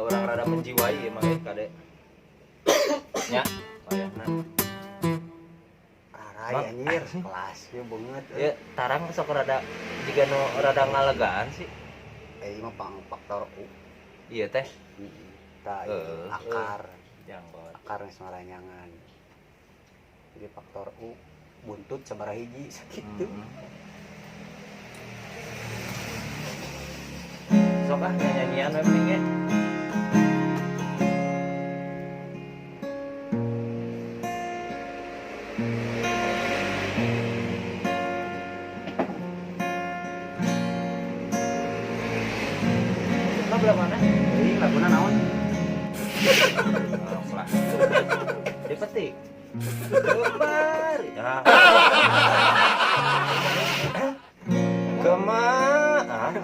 orang rada menjiwai ya makanya kade nya kayakna arai anjir kelas ya banget ya tarang sok rada jika no rada ngalegaan sih mah faktor U iya teh tah akar jangkot akar geus maranyangan jadi faktor U buntut sabaraha hiji sakitu sok ah nyanyian we mending ya belah mana? Ini laguna naon? Lah. Dipetik. Kemari. Kemana?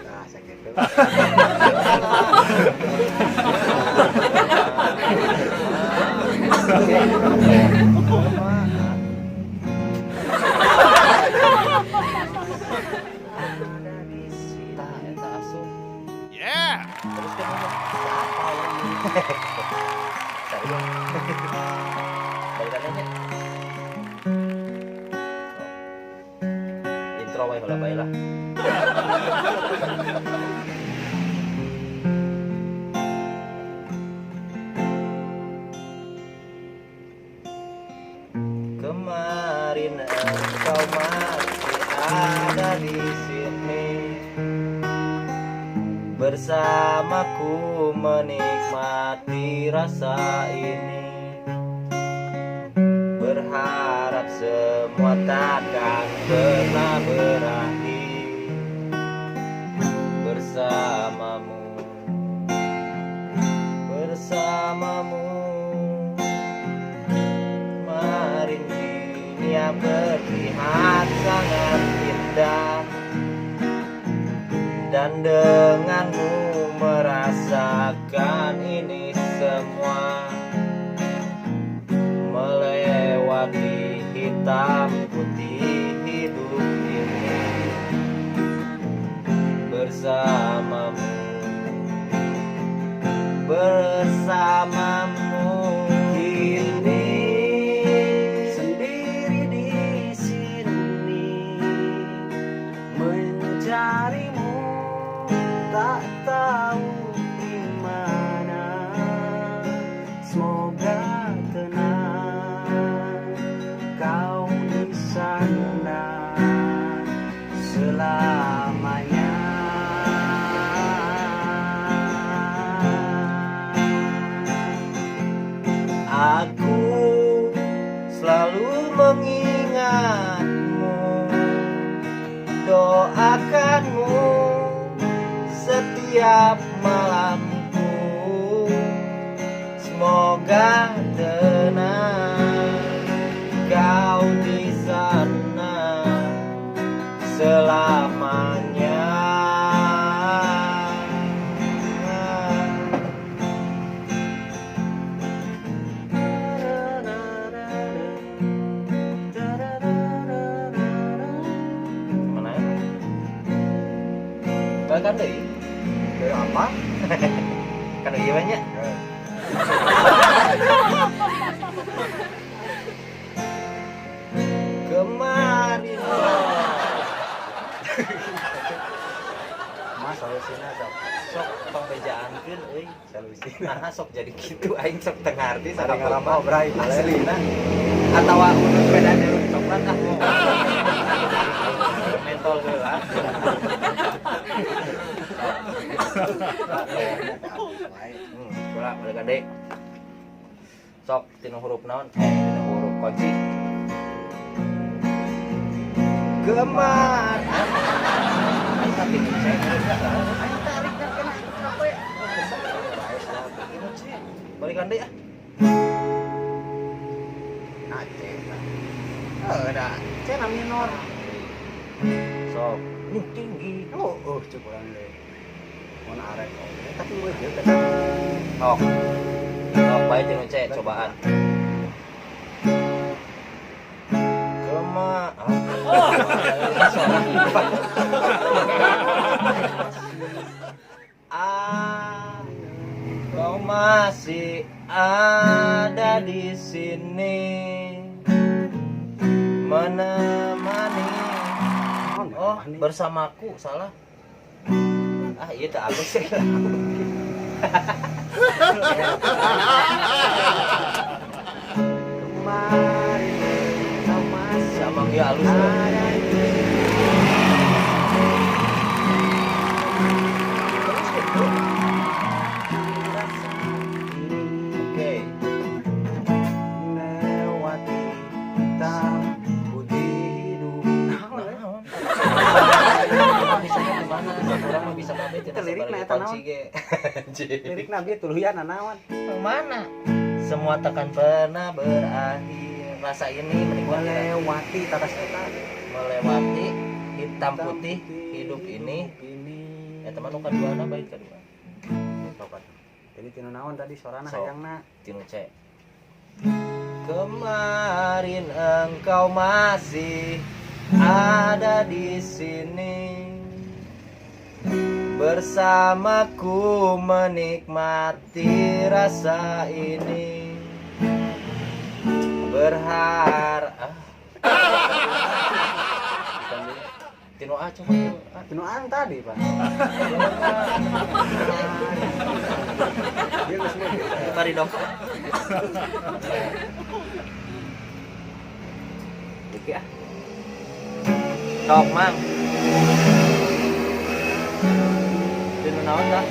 Nah, sakitu. Terus kan apa yang saya balikan aja intro wae heula bae lah kemarin engkau masih ada di sini bersamaku menikmati rasa ini berharap semua takkan pernah berakhir bersamamu kemarin dunia berlihat sangat indah dan denganmu merasakan ini semua melewati hitam putih hidup ini bersamamu kini Sendiri di sini mencarimu tak tahu di mana semoga tenang kau di sana selamanya aku selalu mengingatmu doakanmu setiap malamku semoga tenang kau di sana selamanya mana ya? Kan deh dari apa? kan iya banyak kemarin Mas solusinya sok pembejaankeun euy solusinya nah sok jadi gitu aing sok teu ngarti ada ngarama obrai aslina atawa mun beda jeruk coklat ah mentol heula Bola balik gede sok tina huruf naon tina huruf kunci kemar aing tapi saya aing tarik kena apa ya balikan deh ya Aceh ada C minor sok tinggi cukuran deh mau arek tapi gue juga sok sok baik tina C cobaan kemar nih. Bersamaku salah. Ah iya tak halus sih. Kemarin kau masih Sama dia halus. ada di Oke. melewati hitam putih hidup. Bisa di mana? Orang mah bisa pamit Itu lirikna eta kunci naon? ge. Lirik nabi tuluyan naon? Yang mana? Semua takkan pernah berakhir. Rasa ini menikmati Melewati tatas eta. melewati hitam putih hidup ini. Ya teman uka dua na bait kedua. Sobat. Jadi tinu naon tadi suarana Sok. hayangna? Tinu C. Kemarin engkau masih ada di sini bersamaku menikmati rasa ini berharap Tino A coba Tino A. Tinu an tadi, Pak. Dia geus mah gitu. Mari dong. Iki ah. Sok mang. Tino naon dah?